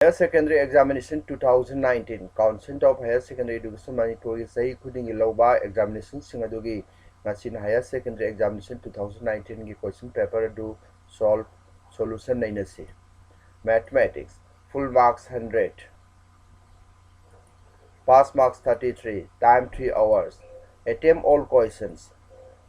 Higher Secondary Examination 2019 Council of Higher Secondary Education Manipuri Sahi Khudingi Lauba Examination Singadugi Nasin Higher Secondary Examination 2019 gi question paper do solve solution nainasi. Mathematics full marks 100, pass marks 33, time 3 hours. Attempt all questions.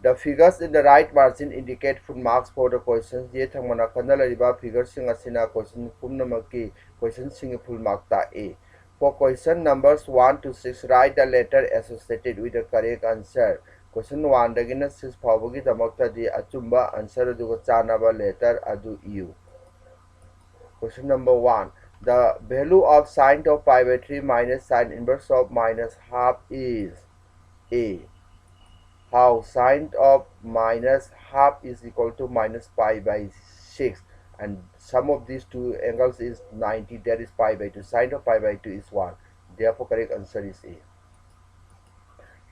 The figures in the right margin indicate full marks for the questions. Ye thangmana khanalariba figures sing asina question pumnamaki question sing full mark ta A. For question numbers 1 to 6, write the letter associated with the correct answer. Question 1 dagina 6 phawagi damakta di achumba answer aduga chanaba letter adu U. Question number 1. The value of sine of pi by 3 minus sine inverse of minus half is A. How sine of minus half is equal to minus pi by 6, and sum of these two angles is 90, that is pi by 2. Sine of pi by 2 is 1. Therefore correct answer is A.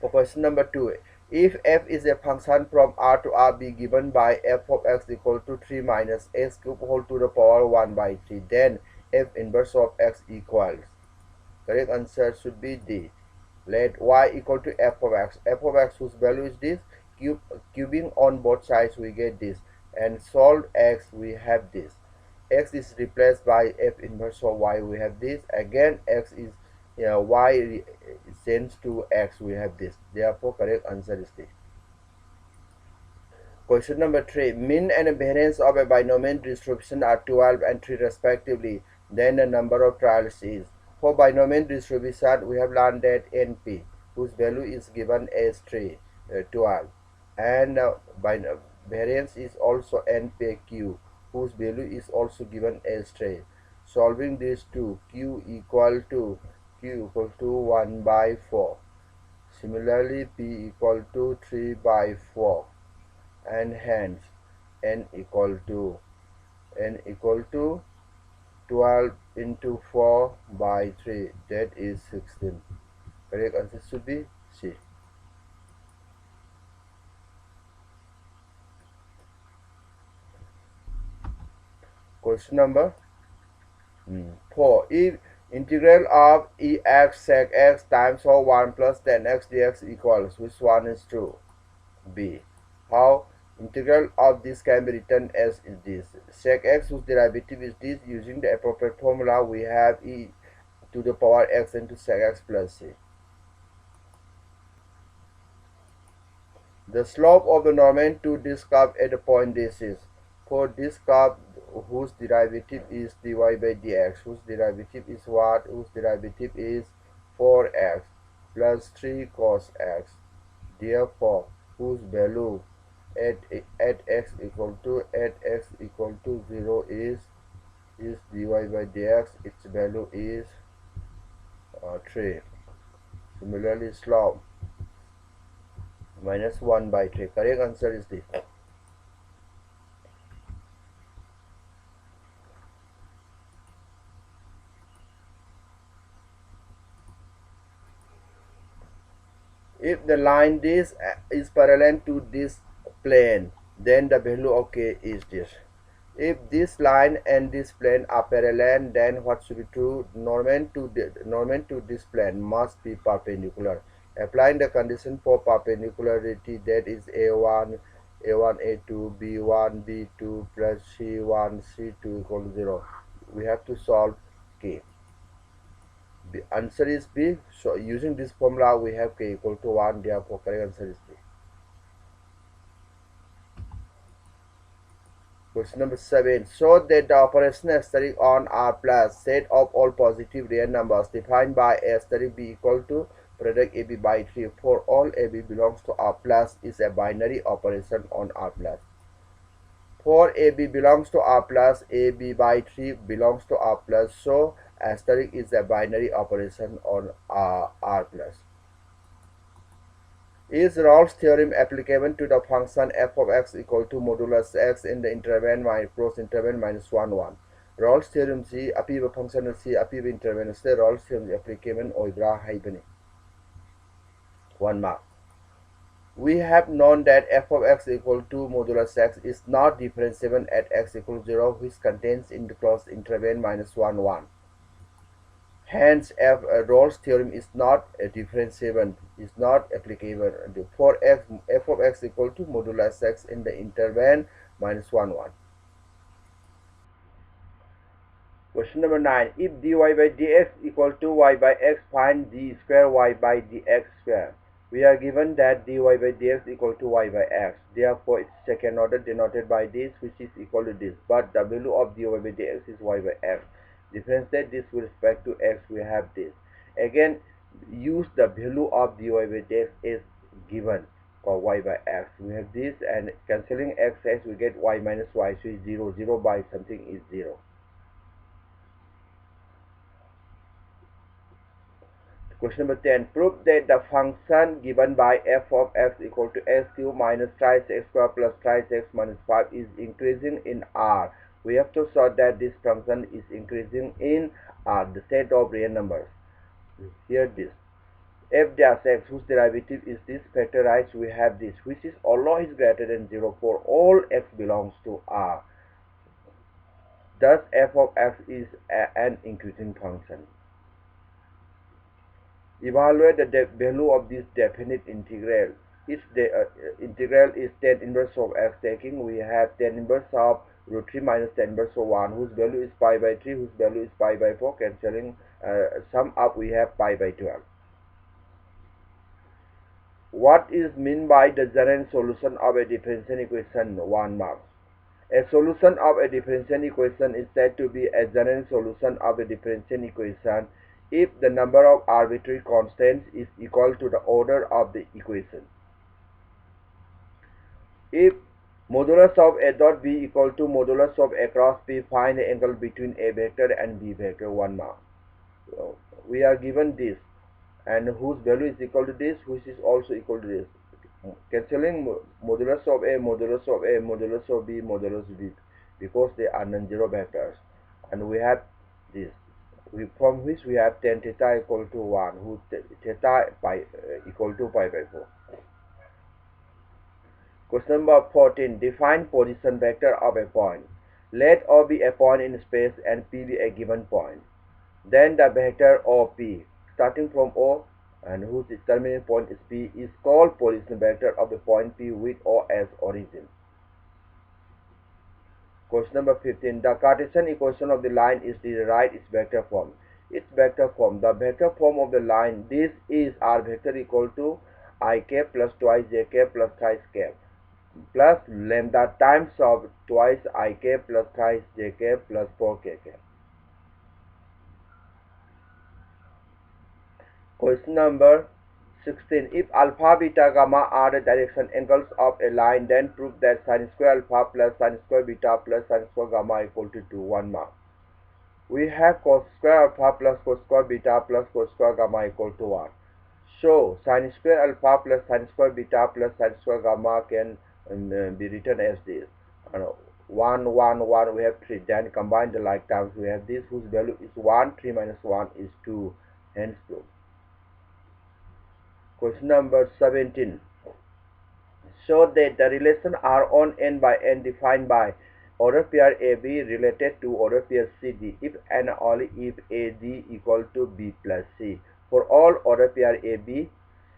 For question number 2, if f is a function from R to R be given by f of x equal to 3 minus x cube whole to the power 1 by 3, then f inverse of x equals. Correct answer should be D. Let y equal to f of x. F of x whose value is this. Cubing on both sides we get this. And solve x we have this. X is replaced by f inverse of y we have this. Again x is y sends to x we have this. Therefore correct answer is D. Question number 3. Mean and variance of a binomial distribution are 12 and 3 respectively. Then the number of trials is. For binomial distribution, we have learned that NP, whose value is given as 12. And variance is also NPQ, whose value is also given as 3. Solving these two, Q equal to 1 by 4. Similarly, P equal to 3 by 4. And hence, N equal to 12 into 4 by 3, that is 16. Correct answer should be C. Question number 4. If integral of ex sec x times 1 plus tan x dx equals, which one is true? B. How integral of this can be written as is this. Sec x whose derivative is this. Using the appropriate formula we have e to the power x into sec x plus c. The slope of the normand to this curve at the point this is. For this curve whose derivative is dy by dx, whose derivative is what? Whose derivative is 4x plus 3 cos x. Therefore whose value at x equal to 0 is dy by dx, its value is 3. Similarly slope minus 1 by 3. Correct answer is D. If the line this is parallel to this plane, then the value of k is this. If this line and this plane are parallel, then what should be true? Normand to this plane must be perpendicular. Applying the condition for perpendicularity, that is a1 a2 b1 b2 plus c1 c2 equal to 0. We have to solve k. The answer is B. So using this formula we have k equal to 1. Therefore correct answer is B. Question number 7. Show that the operation asterisk on R plus set of all positive real numbers defined by asterisk B equal to product AB by 3 for all AB belongs to R plus is a binary operation on R plus. For AB belongs to R plus, AB by 3 belongs to R plus, so asterisk is a binary operation on R plus. Is Rolle's theorem applicable to the function f of x equal to modulus x in the interval cross interval minus 1 1? Rolle's theorem si apiba function si apiba interval se Rolle's theorem applicable oibra haibani. 1 mark. We have known that f of x equal to modulus x is not differentiable at x equal to 0, which contains in the closed interval minus 1 1. Hence, F Rolle's theorem is not differentiable, is not applicable. For f of x equal to modulus x in the interval minus 1 1. Question number 9. If dy by dx equal to y by x, find d square y by dx square. We are given that dy by dx equal to y by x. Therefore, it's second order denoted by this, which is equal to this. But the value of dy by dx is y by x. Differentiate this with respect to x, we have this. Again, use the value of dy by dx is given for y by x. We have this, and cancelling x, we get y minus y, so is 0. 0 by something is 0. Question number 10. Prove that the function given by f of x equal to x cubed minus thrice x squared plus thrice x minus 5 is increasing in R. We have to show that this function is increasing in R, the set of real numbers. Here this. F dash x, whose derivative is this, factorized, we have this, which is always greater than 0 for all x belongs to R. Thus, f of x is an increasing function. Evaluate the value of this definite integral. Its integral is tan inverse of x, taking we have tan inverse of root 3 minus tan inverse of 1, whose value is pi by 3, whose value is pi by 4, cancelling sum up we have pi by 12. What is meant by the general solution of a differential equation? 1 mark. A solution of a differential equation is said to be a general solution of a differential equation if the number of arbitrary constants is equal to the order of the equation. If modulus of a dot b equal to modulus of a cross b, find the angle between a vector and b vector. 1 mark. So we are given this, and whose value is equal to this, which is also equal to this. Cancelling modulus of a, modulus of a, modulus of b, modulus b, because they are non-zero vectors, and we have this, from which we have tan theta equal to 1, whose theta pi equal to pi by 4. Question number 14. Define position vector of a point. Let O be a point in space and P be a given point. Then the vector OP, starting from O and whose terminating point is P, is called position vector of the point P with O as origin. Question number 15. The Cartesian equation of the line is derived its vector form. Its vector form. The vector form of the line. This is R vector equal to I cap plus twice j cap plus thrice cap plus lambda times of twice I cap plus thrice j cap plus 4k cap. Question number 16. If alpha, beta, gamma are the direction angles of a line, then prove that sin square alpha plus sin square beta plus sin square gamma equal to 2. 1 mark. We have cos square alpha plus cos square beta plus cos square gamma equal to 1. So sin square alpha plus sin square beta plus sin square gamma can be written as this. 1, 1, 1, we have 3. Then combine the like terms, we have this, whose value is 1. 3 minus 1 is 2. Hence 2. Question number 17. Show that the relation R on n by n defined by order pair AB related to order pair CD if and only if AD equal to B plus C. For all order pair AB,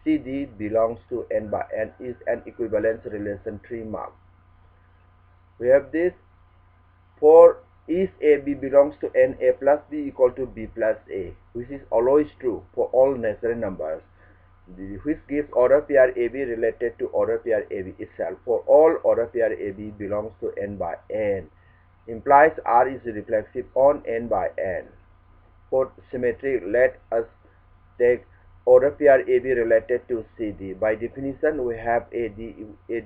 CD belongs to n by n is an equivalence relation 3 mark. We have this. For each AB belongs to n, A plus B equal to B plus A, which is always true for all natural numbers, which gives order pair AB related to order pair AB itself. For all order pair AB belongs to n by n, implies R is reflexive on n by n. For symmetry, let us take order pair AB related to CD. By definition, we have AD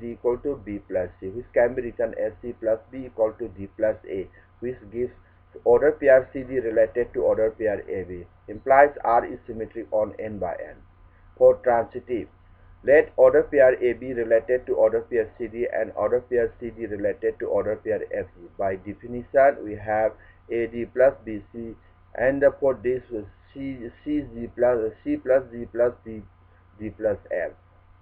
equal to B plus C, which can be written as C plus B equal to D plus A, which gives order pair CD related to order pair AB, implies R is symmetry on n by n. For transitive, let order pair AB related to order pair CD and order pair CD related to order pair FG. By definition, we have AD plus BC, and for this C plus D plus D plus F.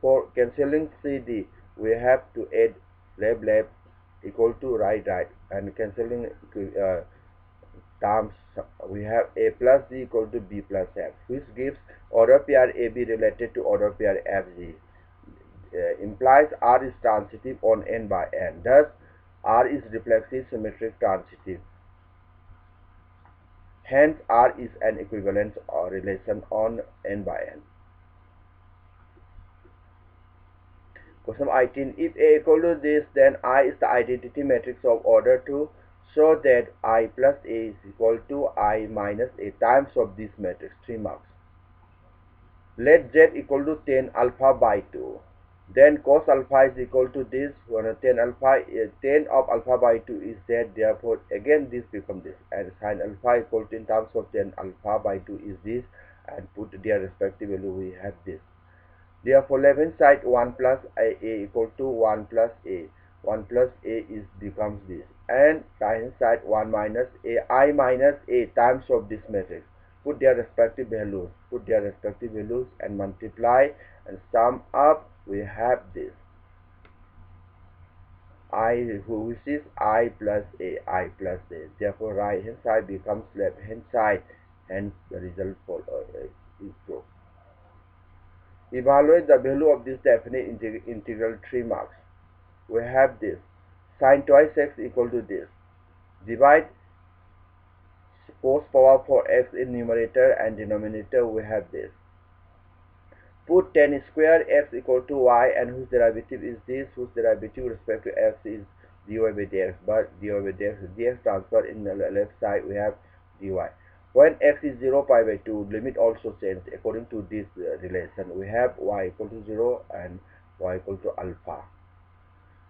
For cancelling CD, we have to add left equal to right, and cancelling terms we have a plus z equal to b plus f, which gives order pair AB related to order pair FG. Implies R is transitive on n by n. Thus, R is reflexive symmetric transitive. Hence, R is an equivalence or relation on n by n. Question 18. If A equal to this, then I is the identity matrix of order 2. So that I plus A is equal to I minus A times of this matrix. 3 marks. Let Z equal to 10 alpha by 2. Then cos alpha is equal to this. 10 of alpha by 2 is Z. Therefore, again this becomes this. And sin alpha equal to in terms of 10 alpha by 2 is this. And put their respective value, we have this. Therefore, left hand side 1 plus A equal to 1 plus A. 1 plus A is becomes this. And right hand side 1 minus A, I minus A times of this matrix. Put their respective values. And multiply and sum up. We have this. Which is I plus A. Therefore, right hand side becomes left hand side. Hence, the result is true. Evaluate the value of this definite integral 3 marks. We have this. Sin twice x equal to this. Divide cos power 4x in numerator and denominator. We have this. Put tan square x equal to y, and whose derivative is this, whose derivative with respect to x is dy by dx, but dy by dx transfer in the left side we have dy. When x is 0 pi by 2, limit also changes according to this relation. We have y equal to 0 and y equal to alpha.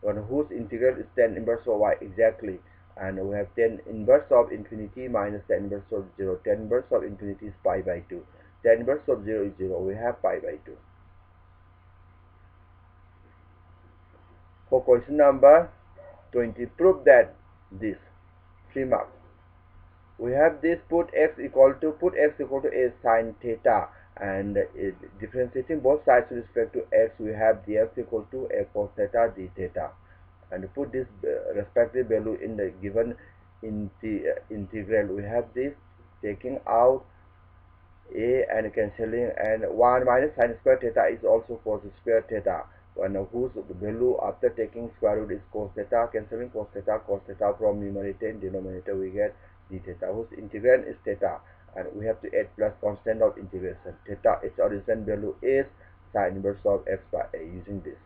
When whose integral is tan inverse of y exactly, and we have tan inverse of infinity minus tan inverse of 0. Tan inverse of infinity is pi by 2. Tan inverse of 0 is 0. We have pi by 2. For question number 20, prove that this 3 marks. We have this. Put x equal to a sin theta, and differentiating both sides with respect to x, we have dx equal to a cos theta d theta, and put this respective value in the given integral. We have this, taking out a and cancelling, and 1 minus sin square theta is also cos square theta, and whose value after taking square root is cos theta. Cancelling cos theta from numerator and denominator, we get d theta, whose integral is theta, and we have to add plus constant of integration. Theta, its origin value is sin inverse of x by a, using this.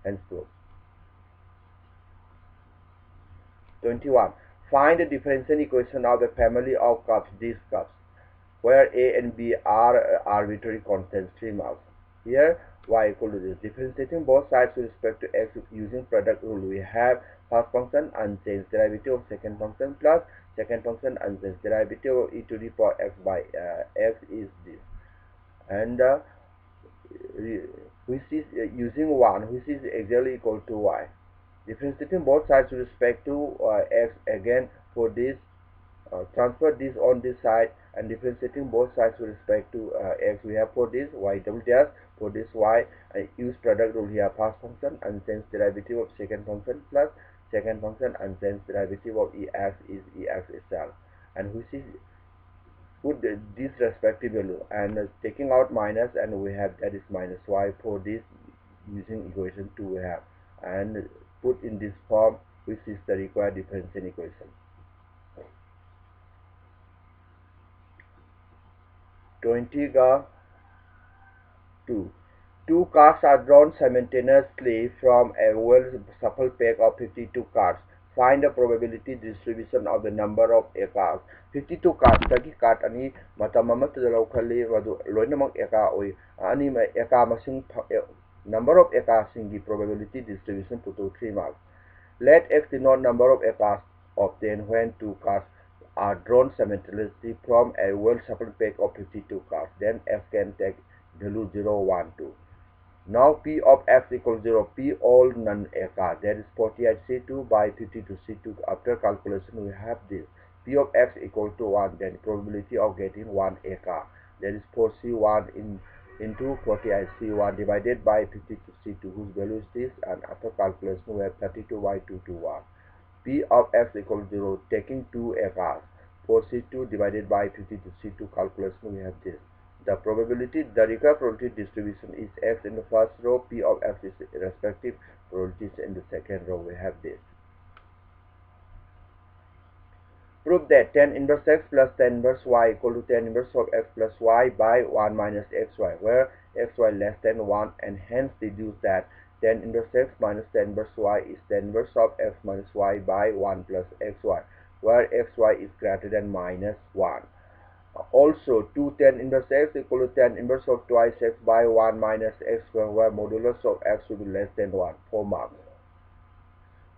Hence proof. 21. Find the differential equation of a family of curves, these curves, where a and b are arbitrary constants. 3 marks. Here y equal to this. Differentiating both sides with respect to x using product rule, we have first function unchanged, derivative of second function plus second function unchanged, derivative of e to the power x by x is this, and which is using 1, which is exactly equal to y. Differentiating both sides with respect to x, again for this transfer this on this side, and differentiating both sides with respect to x, we have for this y double dash, for this y, use product rule here. First function unchanged, derivative of second function plus second function unchanged, derivative of ex is ex itself, and which is put this respective value, and taking out minus, and we have that is minus y for this using equation 2 we have, and put in this form, which is the required differential equation. 20 two cards are drawn simultaneously from a well shuffled pack of 52 cards. Find the probability distribution of the number of a cards. 52 cards dagi card ani matam amatda lawkhali madu loinamak eka oi ani ma eka masing number of eka singi probability distribution to 3 marks. Let x denote number of cards obtained when two cards are drawn simultaneously from a well shuffled pack of 52 cards. Then x can take value 0, 1, 2. Now P of x equals 0, P all none a card. That is 48 C2 by 52 C2. After calculation, we have this. P of x equal to 1, then probability of getting 1 a card. That is 4C1 into 48 C1 divided by 52 C2, whose value is this, and after calculation, we have 32 by 221. P of x equals 0, taking 2 a card. For C2 divided by 50 to C2 calculation, we have this. The required probability distribution is X in the first row, P of X is respective probabilities in the second row, we have this. Prove that tan inverse x plus tan inverse y equal to tan inverse of x plus y by 1 minus xy, where xy less than 1, and hence deduce that tan inverse x minus tan inverse y is tan inverse of x minus y by 1 plus xy, where xy is greater than minus 1. Also, 2 tan inverse x equal to tan inverse of twice x by 1 minus x square, where modulus of x should be less than 1. 4 marks.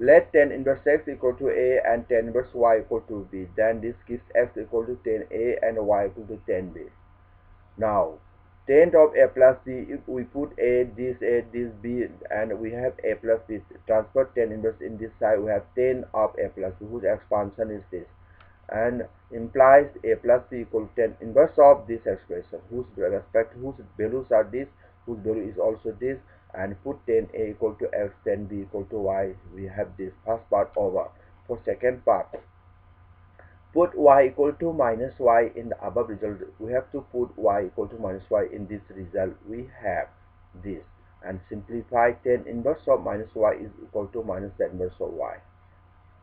Let tan inverse x equal to a and tan inverse y equal to b. Then this gives x equal to tan a and y equal to tan b. Now, tan of a plus b, if we put a, this b, and we have a plus b. Transfer tan inverse in this side, we have tan of a plus b, whose expansion is this, and implies a plus b equal to tan inverse of this expression, whose values are this, whose value is also this, and put tan a equal to x, tan b equal to y. We have this first part over. For second part, put y equal to minus y in the above result. We have to put y equal to minus y in this result. We have this, and simplify tan inverse of minus y is equal to minus tan inverse of y.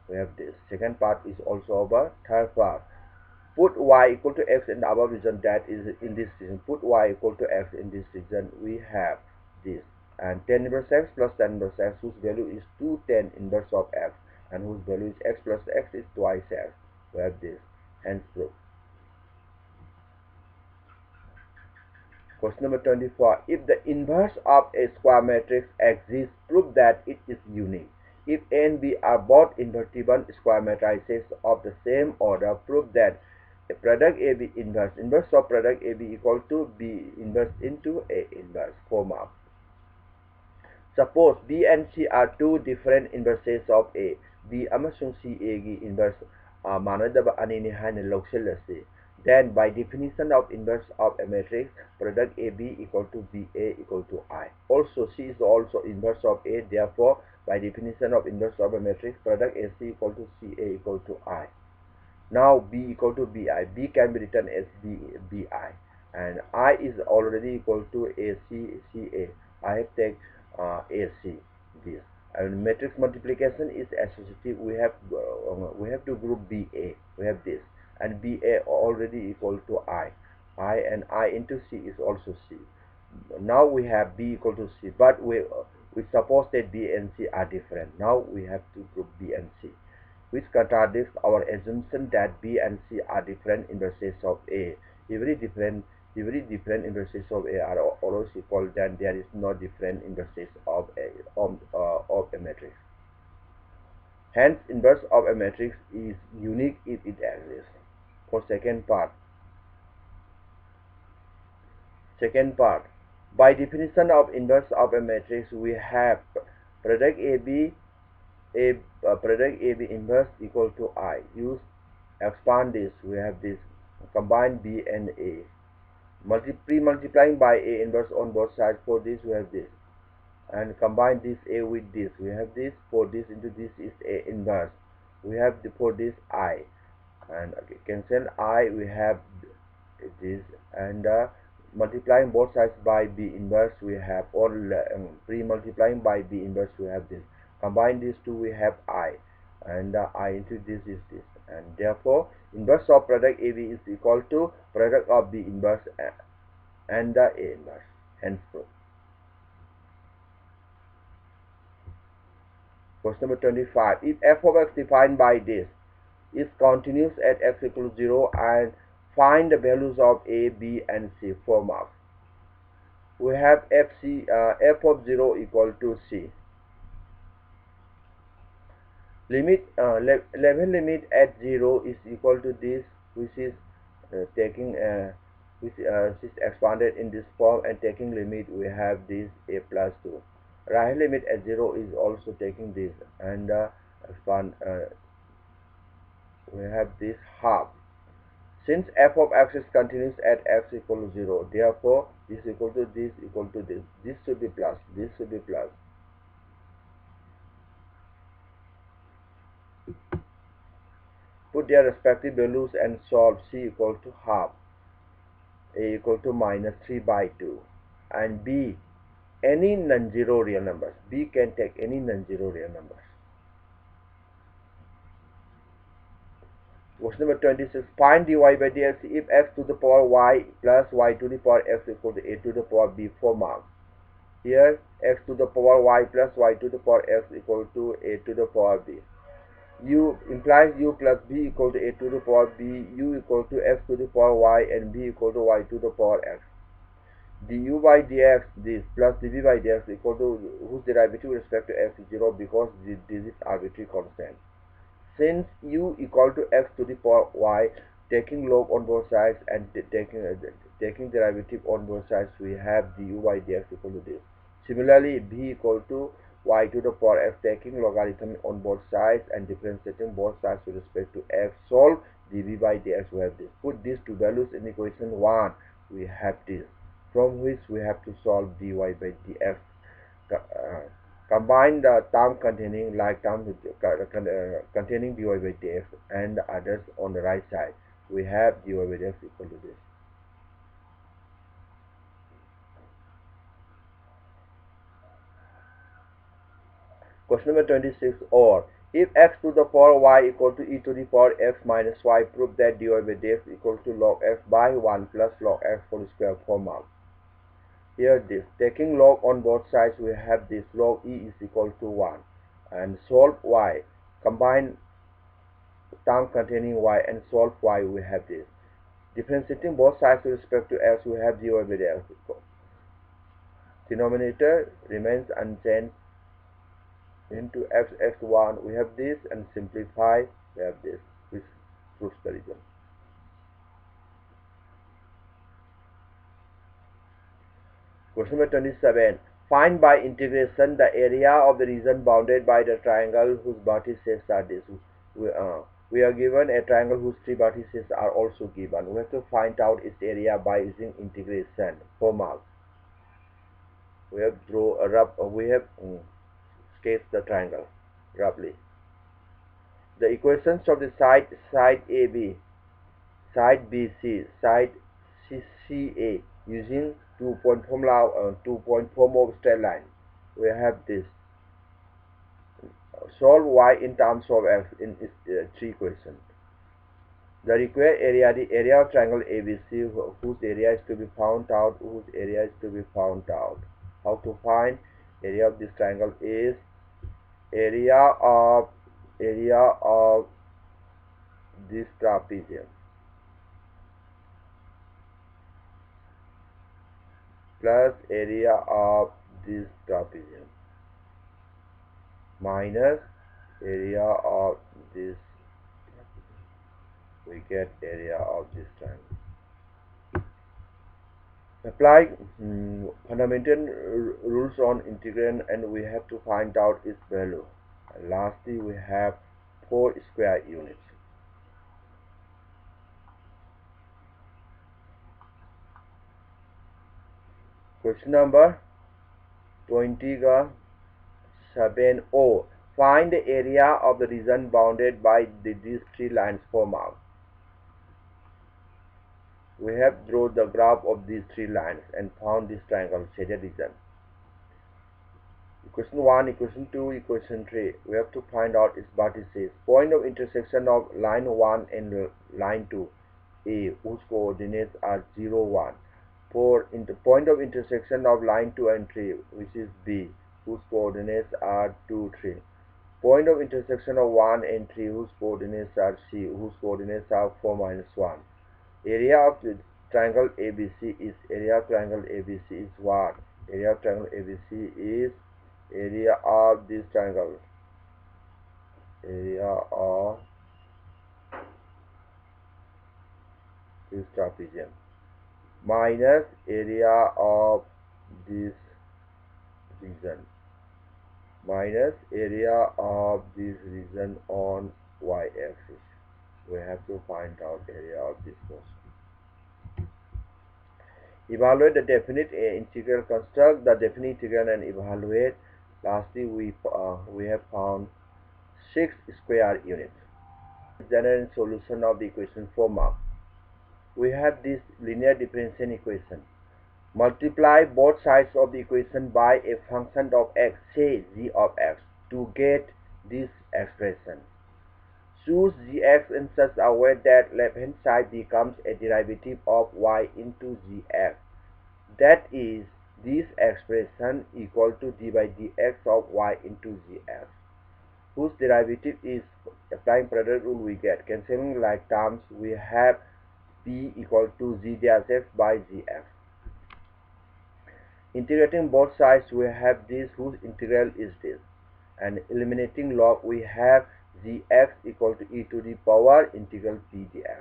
We have this. Second part is also over. Third part, put y equal to x in the above region, that is in this region. Put y equal to x in this region. We have this, and tan inverse x plus tan inverse x, whose value is 2 tan inverse of x, and whose value is x plus x is twice x. We have this. Hence proof. Question number 24. If the inverse of a square matrix exists, prove that it is unique. If A and B are both invertible square matrices of the same order, prove that a product AB inverse of product AB equal to B inverse into A inverse. 4 marks. Suppose B and C are two different inverses of A. B amasung C A gi inverse manadaba anini haina lawsilasi. Then, by definition of inverse of a matrix, product AB equal to BA equal to I. Also, C is also inverse of A. Therefore, by definition of inverse of a matrix, product AC equal to CA equal to I. Now, B equal to BI. B can be written as BI. And I is already equal to AC, CA. I have taken AC, this. And matrix multiplication is associative. We have to group BA. We have this. And BA already equal to I and I into C is also C. Now we have B equal to C, but we suppose that B and C are different. Now we have to group B and C, which contradicts our assumption that B and C are different inverses of A. Every different inverses of A are always equal, then there is no different inverses of a matrix. Hence, inverse of a matrix is unique if it exists. For second part, by definition of inverse of a matrix, we have product AB inverse equal to I. Use expand this. We have this. Combine B and A. Pre-multiplying by A inverse on both sides. For this, we have this. And combine this A with this. We have this. For this into this is A inverse. We have for this I. And cancel I, we have this, and multiplying both sides by B inverse, we have, or pre-multiplying by B inverse, we have this. Combine these two, we have I, and I into this is this, and therefore inverse of product AB is equal to product of B inverse and the A inverse. Hence proof. Question number 25. If f of x defined by this is continuous at x equals 0, and find the values of A, B, and C. 4 marks. We have f of 0 equal to C. Level limit at 0 is equal to this, which is which is expanded in this form, and taking limit we have this A plus 2. Right limit at 0 is also taking this, and expand we have this half. Since f of x is continuous at x equal to 0, therefore this equal to this equal to this. This should be plus, this should be plus. Put their respective values and solve. C equal to half, A equal to minus 3 by 2, and B any non-zero real numbers. B can take any non-zero real numbers. Question number 26. Find dy by dx if x to the power y plus y to the power x equal to a to the power b. 4 marks. Here x to the power y plus y to the power x equal to a to the power b. U implies u plus b equal to a to the power b, u equal to x to the power y, and b equal to y to the power x. Du by dx this plus dv by dx equal to whose derivative with respect to x is 0 because this is arbitrary constant. Since u equal to x to the power y, taking log on both sides and taking derivative on both sides, we have du by dx equal to this. Similarly, b equal to y to the power x, taking logarithm on both sides and differentiating both sides with respect to x. Solve dv by dx. We have this. Put these two values in equation 1. We have this, from which we have to solve dy by dx. Combine the term containing like term containing dy by dx and the others on the right side. We have dy by dx equal to this. Question number 26. Or if x to the power y equal to e to the power x minus y, prove that dy by dx equal to log x by 1 plus log x whole square. 4 marks. Here this, taking log on both sides, we have this log e is equal to 1, and solve y. Combine term containing y and solve y. We have this. Differentiating both sides with respect to x, we have dy by dx. Denominator remains unchanged into x1. We have this, and simplify. We have this. This proves the result. Question number 27. Find by integration the area of the region bounded by the triangle whose vertices are this. We are given a triangle whose three vertices are also given. We have to find out its area by using integration. 4 marks. We have sketched the triangle roughly. The equations of the side AB, side BC, side CA using 2-point formula, 2-point form of straight line. We have this. Solve y in terms of x in three equations. The required area, the area of triangle ABC, whose area is to be found out, How to find area of this triangle is area of this trapezium plus area of this trapezium minus area of this. We get area of this triangle. Apply fundamental rules on integral, and we have to find out its value. And lastly, we have 4 square units. Question number 27. Find the area of the region bounded by these three lines. 4 marks. We have drawn the graph of these three lines and found this triangle shaded region. Equation 1, equation 2, equation 3. We have to find out its vertices. Point of intersection of line 1 and line 2, A, whose coordinates are 0, 1. Point of intersection of line 2 and 3, which is B, whose coordinates are 2, 3. Point of intersection of 1 and 3, whose coordinates are C, whose coordinates are 4, minus 1. Area of the triangle ABC is what? Area of triangle ABC is area of this triangle. Area of this trapezium minus area of this region on y-axis. We have to find out area of this portion. Evaluate the definite integral. Construct the definite integral and evaluate. Lastly, we have found 6 square units. general solution of the equation 4 marks. We have this linear differential equation. Multiply both sides of the equation by a function of x, say g of x, to get this expression. Choose gx in such a way that left hand side becomes a derivative of y into gx. That is, this expression equal to d by dx of y into gx, whose derivative is, applying product rule, we get cancelling like terms. We have p equal to g dash x by gx. Integrating both sides, we have this whose integral is this, and eliminating log, we have gx equal to e to the power integral p dx.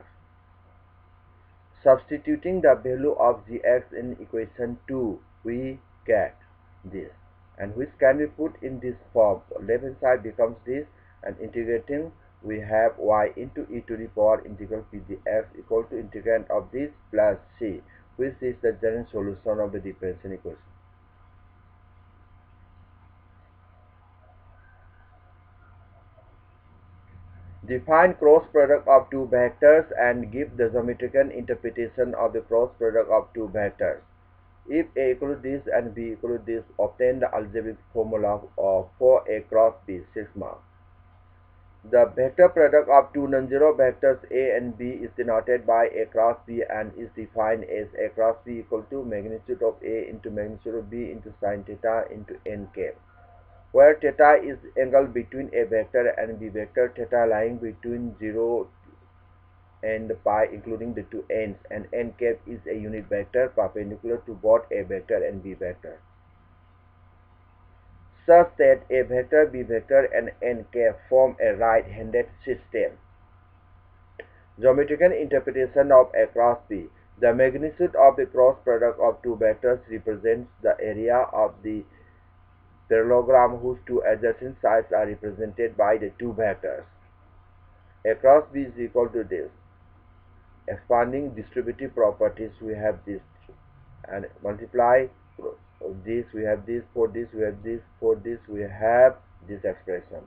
Substituting the value of gx in equation 2, we get this, and which can be put in this form. Left hand side becomes this, and integrating, we have y into e to the power integral p dx equal to integrand of this plus c, which is the general solution of the differential equation. Define cross product of two vectors and give the geometrical interpretation of the cross product of two vectors. If A equal to this and B equal to this, obtain the algebraic formula for A cross B, 6 marks. The vector product of two non-zero vectors A and B is denoted by A cross B and is defined as A cross B equal to magnitude of A into magnitude of B into sin theta into n cap, where theta is angle between a vector and B vector, theta lying between 0 and pi including the two ends, and n cap is a unit vector perpendicular to both a vector and B vector, such that a vector, B vector and n cap form a right-handed system. Geometrical interpretation of A cross B. The magnitude of the cross product of two vectors represents the area of the parallelogram whose two adjacent sides are represented by the two vectors. A cross B is equal to this. Expanding distributive properties, we have this, and multiply this, we have this, for this we have this, for this we have this expression.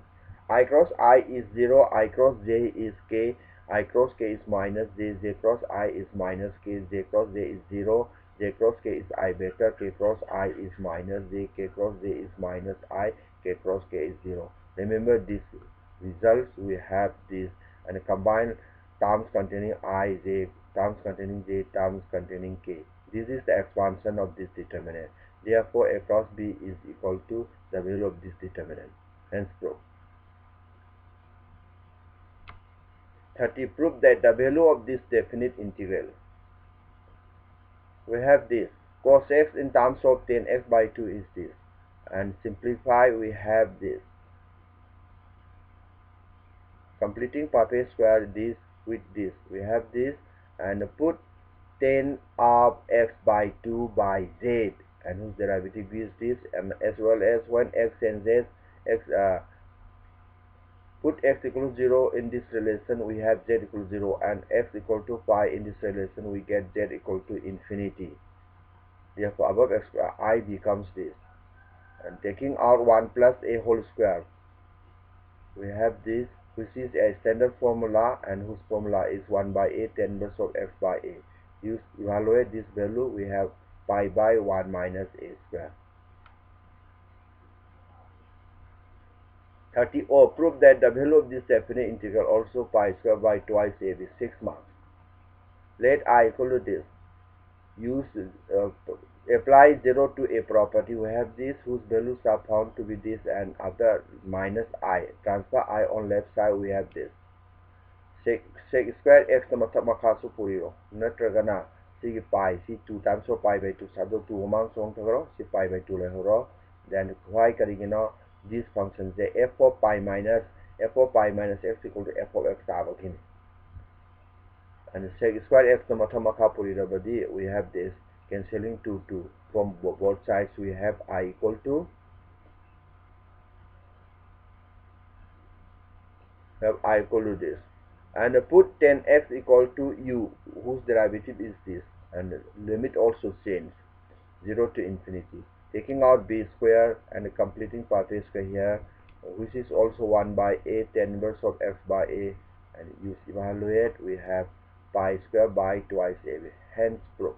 I cross I is 0, I cross j is k, I cross k is minus j, j cross I is minus k, j cross j is 0, j cross k is I vector, k cross I is minus j, k cross j is minus I, k cross k is 0. Remember these results, we have this, and combine terms containing I, j, terms containing j, terms containing k. This is the expansion of this determinant. Therefore, A cross B is equal to the value of this determinant. Hence, proof. 30. Prove that the value of this definite integral. We have this. Cos x in terms of 10x by 2 is this. And simplify, we have this. Completing perfect square this with this. We have this, and put 10 of x by 2 by z, and whose derivative is this, and as well as when x and z, put x equal to 0 in this relation, we have z equal to 0, and x equal to pi in this relation, we get z equal to infinity. Therefore, above x square, I becomes this, and taking out 1 plus a whole square, we have this, which is a standard formula, and whose formula is 1 by a 10 inverse of x by a. You evaluate this value, we have pi by 1 minus a square. 30. Oh, prove that the value of this definite integral also pi square by twice a with 6 marks. Let I equal to this. Use apply 0 to a property. We have this whose values are found to be this, and after minus I, transfer I on left side, we have this. Sec square x na mathak makha su puriro natragana si pi si 2 times of pi by 2 sado 2 among song thagro si pi by 2 lehoro. Then why karigino this function is f of pi minus x equal to f of x tabagin, and sec square x na mathak makha puriro badi, we have this cancelling 2 from both sides, we have I equal to this, and put 10x equal to u, whose derivative is this, and limit also change 0 to infinity, taking out b square and completing perfect square here, which is also 1 by a 10 inverse of x by a and use evaluate. We have pi square by twice AB. Hence proof.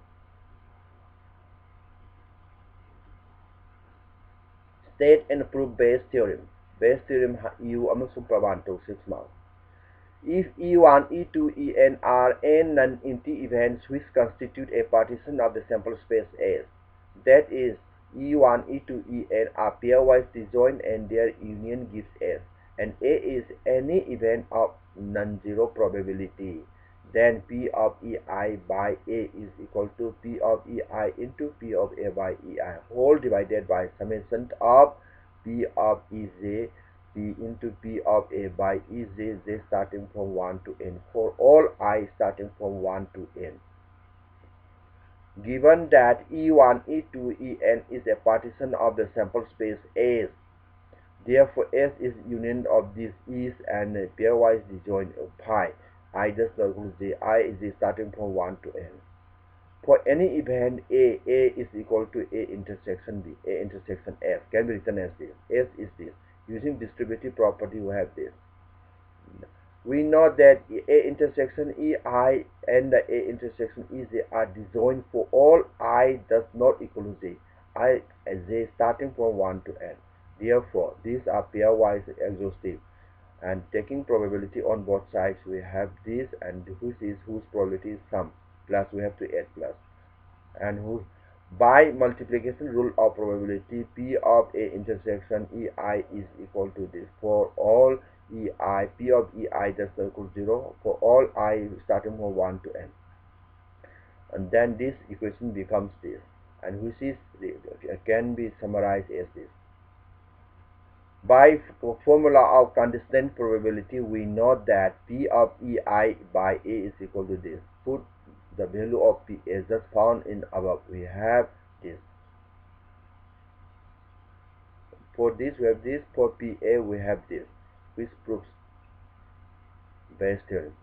State and prove Bayes theorem. Bayes theorem EU amasung praman to 6 marks. If E1, E2, En are n non-empty events which constitute a partition of the sample space S, that is, E1, E2, En are pairwise disjoint and their union gives S, and A is any event of non-zero probability, then P of Ei by A is equal to P of Ei into P of A by Ei, whole divided by summation of P of Ej P into P of A by Ej, J starting from 1 to n for all I starting from 1 to n. Given that E1, E2, En is a partition of the sample space S, therefore S is union of these E's and a pairwise disjoint of pi. I just equals J, I is J starting from 1 to n. For any event A is equal to A intersection B, A intersection S can be written as this. S is this. Using distributive property, we have this. We know that A intersection Ei and the A intersection Ej are disjoint for all I does not equal to J. I J starting from 1 to n. Therefore, these are pairwise exhaustive. And taking probability on both sides, we have this, and whose probability is sum. Plus, we have to add plus. And by multiplication rule of probability, P of A intersection Ei is equal to this for all Ei. P of Ei just equals 0 for all I starting from 1 to n. And then this equation becomes this, and which is can be summarized as this. By formula of constant probability, we know that P of Ei by A is equal to this. Put the value of P is just found in above. We have this. For this we have this. For PA we have this, which proves Bayes theorem.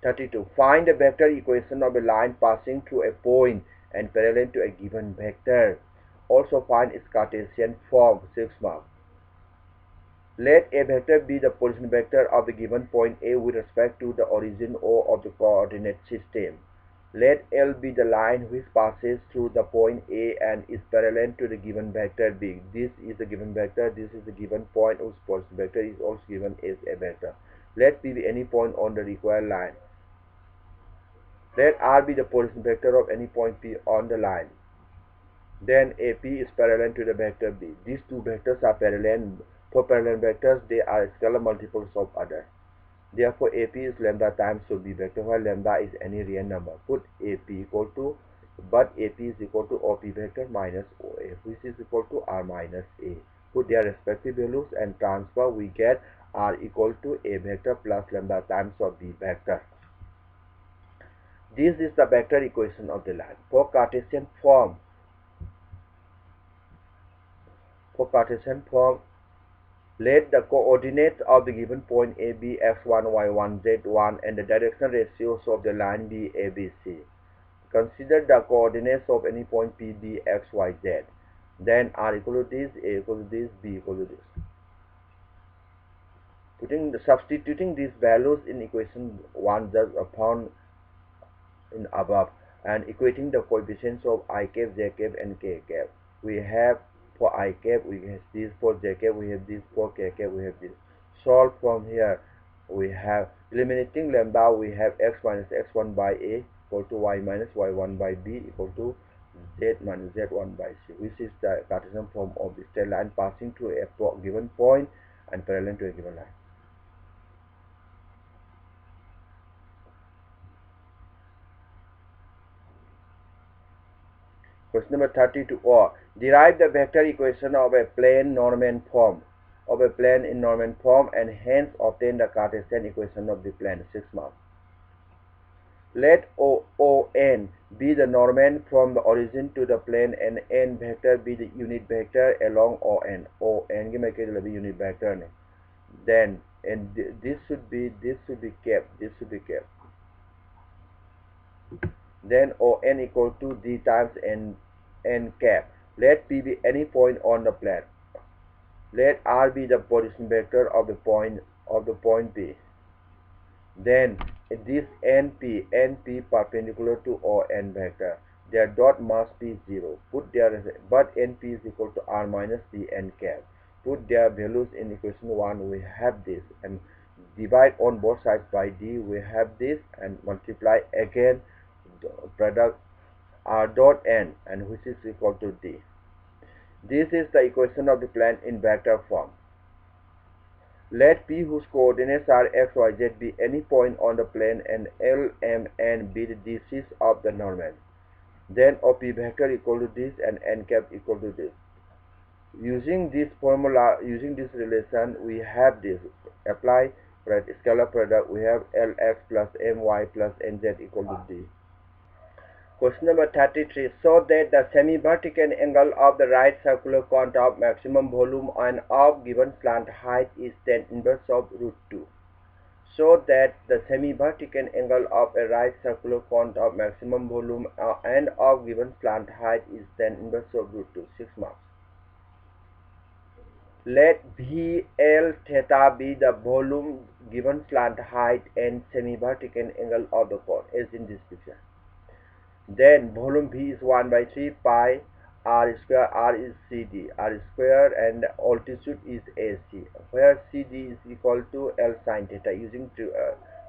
32. Find the vector equation of a line passing through a point and parallel to a given vector. Also find its Cartesian form. 6 marks. Let a vector be the position vector of the given point A with respect to the origin O of the coordinate system. Let L be the line which passes through the point A and is parallel to the given vector B. This is the given vector, this is the given point whose position vector is also given as a vector. Let P be any point on the required line. Let R be the position vector of any point P on the line. Then AP is parallel to the vector B. These two vectors are parallel. For parallel vectors, they are scalar multiples of others. Therefore, AP is lambda times should be vector, while lambda is any real number. Put AP equal to, but AP is equal to OP vector minus OA, which is equal to R minus A. Put their respective values and transfer, we get R equal to A vector plus lambda times of B vector. This is the vector equation of the line. For Cartesian form, let the coordinates of the given point A be x1, y1, z1 and the direction ratios of the line be A, B, C. Consider the coordinates of any point P be x, y, z. Then R equal to this, A equal to this, B equal to this. Substituting these values in equation 1 just found in above and equating the coefficients of I cap, j cap and k cap. We have for I cap we have this, for j cap we have this, for k cap we have this. Solve from here, we have eliminating lambda, we have x minus x1 by A equal to y minus y1 by B equal to z minus z1 by C, which is the Cartesian form of the straight line passing through a given point and parallel to a given line. Question number 32. Or derive the vector equation of a plane Norman form, in Norman form, and hence obtain the Cartesian equation of the plane. 6 marks. Let ON be the Norman from the origin to the plane and N vector be the unit vector along ON. ON के मैं क्या unit vector ने. Then and this should be kept. Then ON equal to D times N cap. Let P be any point on the plane. Let R be the position vector of the point of the point P. Then this NP perpendicular to O n vector. Their dot must be 0. But NP is equal to R minus D n cap. Put their values in equation 1. We have this, and divide on both sides by D. We have this, and multiply again the product R dot n, and which is equal to D. This is the equation of the plane in vector form. Let P, whose coordinates are x, y, z, be any point on the plane, and L, M, N be the distances of the normal. Then OP vector equal to this and n cap equal to this. Using this formula, using this relation, we have this. Apply scalar product. We have Lx plus My plus Nz equal to D. Question number 33. Show that the semi-vertical angle of the right circular cone of maximum volume and of given slant height is tan inverse of root 2. Show that the semi-vertical angle of a right circular cone of maximum volume and of given slant height is tan inverse of root 2. 6 marks. Let VL theta be the volume, given slant height, and semi-vertical angle of the cone, as in this picture. Then volume V is 1 by 3 pi r square. R is CD, r square, and altitude is AC, where CD is equal to L sin theta using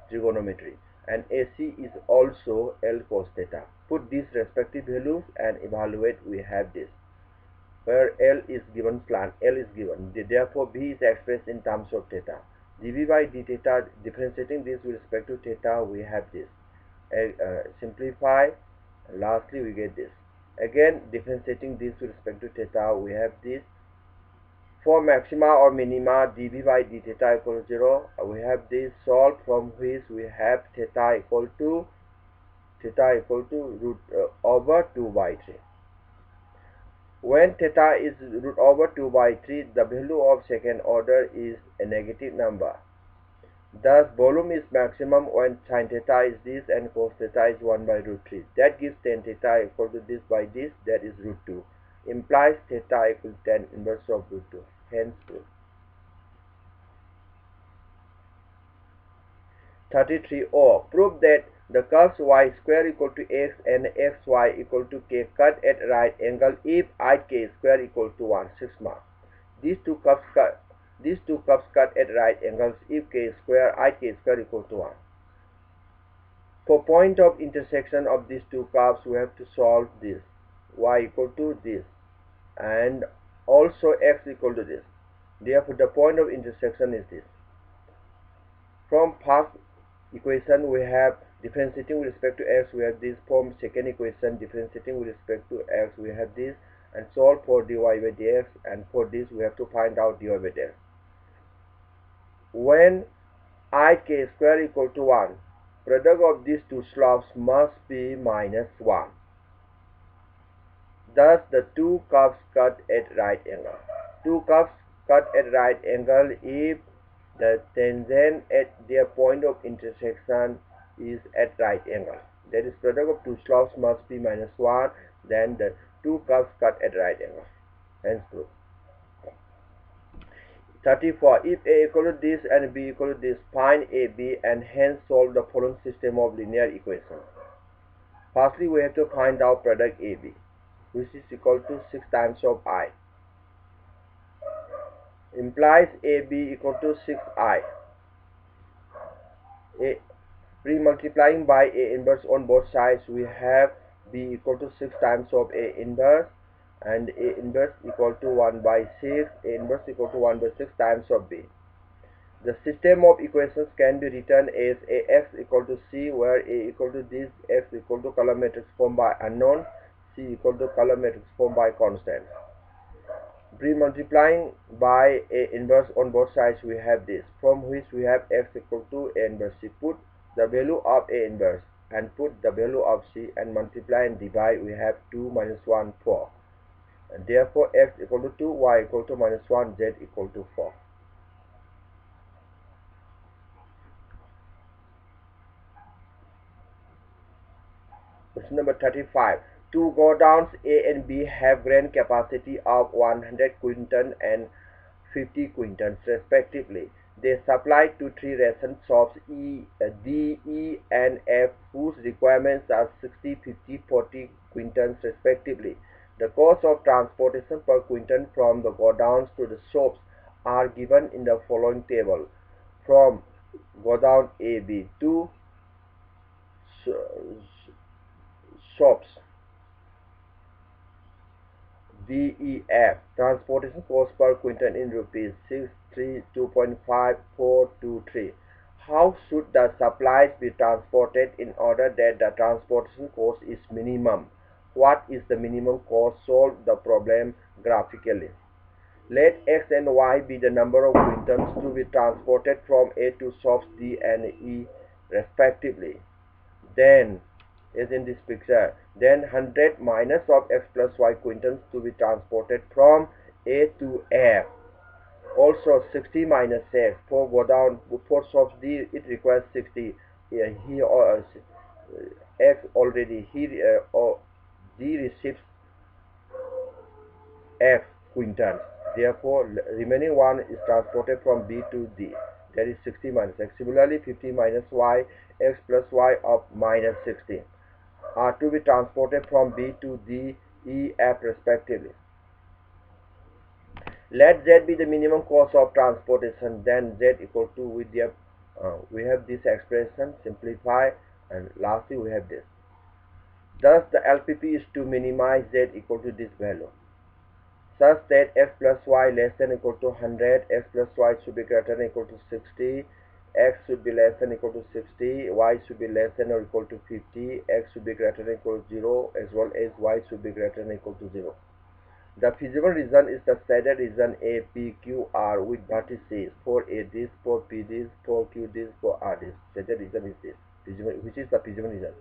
trigonometry, and AC is also L cos theta. Put these respective values and evaluate. We have this, where L is given slant, L is given. Therefore, V is expressed in terms of theta. dV by d theta, differentiating this with respect to theta, we have this. Simplify. Lastly, we get this. Again, differentiating this with respect to theta, we have this. For maxima or minima, dV by d theta equal to 0, we have this. Solve, from which we have theta equal to root over 2 by 3. When theta is root over 2 by 3, the value of second order is a negative number. Thus, volume is maximum when sin theta is this and cos theta is 1 by root 3. That gives tan theta equal to this by this, that is root 2. Implies theta equal to tan inverse of root 2. Hence, proof. 33. Prove that the curves y square equal to x and xy equal to k cut at right angle if ik square equal to 1. 6 marks. These two curves cut at right angles if ik square equal to 1. For point of intersection of these two curves, we have to solve this. Y equal to this, and also x equal to this. Therefore, the point of intersection is this. From first equation, we have differentiating with respect to x, we have this. From second equation, differentiating with respect to x, we have this, and solve for dy by dx, and for this we have to find out dy by dx. When ik square equal to 1, product of these two slopes must be minus 1. Thus, the two curves cut at right angle. Two curves cut at right angle if the tangent at their point of intersection is at right angle. That is, product of two slopes must be minus 1. Then the two curves cut at right angle. Hence, proof. 34. If A equal to this and B equal to this, find AB and hence solve the following system of linear equations. Firstly, we have to find out product AB, which is equal to 6 times of I. Implies AB equal to 6I. Pre-multiplying by A inverse on both sides, we have B equal to 6 times of A inverse, and A inverse equal to 1 by 6, A inverse equal to 1 by 6 times of B. The system of equations can be written as Ax equal to C, where A equal to this, X equal to column matrix formed by unknown, C equal to column matrix formed by constant. Pre-multiplying by A inverse on both sides, we have this, from which we have X equal to A inverse C. Put the value of A inverse and put the value of C and multiply and divide. We have 2 minus 1, 4. And therefore, X equal to 2, Y equal to minus 1, Z equal to 4. Question number 35. Two godowns A and B have grain capacity of 100 quinton and 50 quintons respectively. They supplied to three ration shops D, E, and F, whose requirements are 60, 50, 40 quintals respectively. The cost of transportation per quintal from the godowns to the shops are given in the following table. From godown A, B to shops DEF. Transportation cost per quintal in rupees 632.5423. How should the supplies be transported in order that the transportation cost is minimum? What is the minimum cost? Solve the problem graphically. Let X and Y be the number of quintals to be transported from A to shops D and E respectively. Then, as in this picture, then 100 minus of X plus Y quintals to be transported from A to F. Also 60 minus X. For go down for shops D, it requires 60. He X already D receives F quintals. Therefore, remaining one is transported from B to D. That is 60 minus X. Similarly, 50 minus Y, X plus Y of minus 60 are to be transported from B to D, E, F respectively. Let Z be the minimum cost of transportation. Then Z equal to we have this expression, simplify, and lastly we have this. Thus the LPP is to minimize Z equal to this value, such that X plus Y less than or equal to 100, X plus Y should be greater than or equal to 60, X should be less than or equal to 60, Y should be less than or equal to 50, X should be greater than or equal to 0, as well as Y should be greater than or equal to 0. The feasible region is the shaded region A, P, Q, R with vertices for A this, for P this, for Q this, for R this. Shaded region is this, which is the feasible region.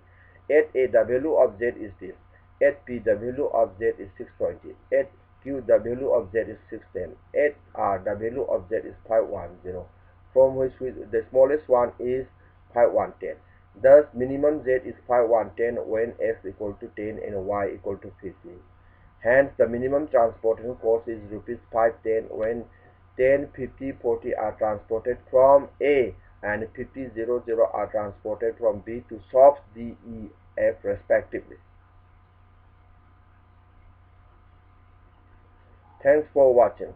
At A, the value of Z is this. At P, the value of Z is 620. At Q, the value of Z is 610. At R, the value of Z is 510, from which the smallest one is 5110. Thus, minimum Z is 5110 when X equal to 10 and Y equal to 50. Hence, the minimum transportation cost is rupees 510 when 10, 50, 40 are transported from A and 50, 00 are transported from B to shops D, E, F respectively. Thanks for watching.